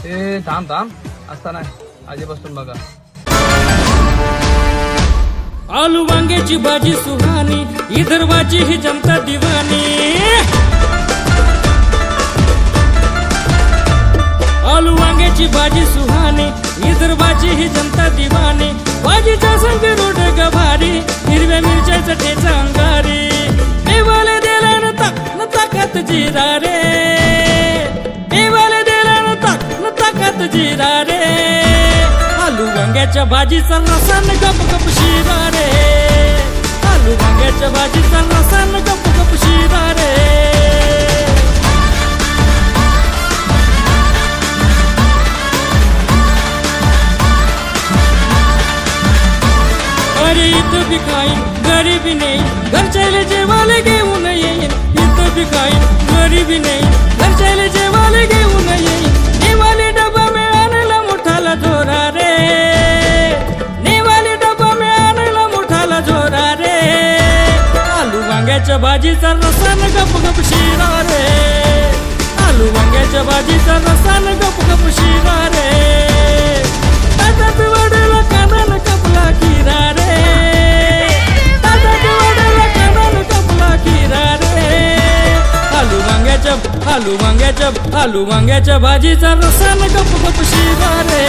ए थांब थांब असता नाही आजीपासून बघा. आलू वांग्याची भाजी सुहानी, विदर्भाची ही जनता दिवानी. आलू वांग्याची भाजी सुहानी, विदर्भाची ही जनता दिवानी. भाजीचा संग रोड गभारी, हिरव्या मिरच्याचा ठेचा अंगारी. देवाला दिला न ताकत जिरा रे, देवाला दिला न ताकत जिरा रे. आलू वांग्याच्या भाजीचा रसान गप गप शिरा रे. आलू वांग्याच्या भाजीचा रसान गप गप शिरा रे. अरे इथं बी खाईन गरीबी नाही, घरच्याला जेवायला घेऊन येईन. इथं बी खाईन गरीबी नाही, घरच्याला जेवायला घेऊन येईन. नेवाले डबा मिळाला मोठाला जोरा रे, नेवाले डबा मिळाला मोठाला जोरा रे. आलू वांग्याच्या भाजीचा रसान गप गप शिरा रे. आलू वांग्याच्या भाजीचा रसान गप गप शिरा रे. ताटात वडला कानाला कपला किरा रे, ताटात वडला कानाला कपला किरा रे. आलू वांग्याच्या भाजीचा रसान गप गप शिरा रे.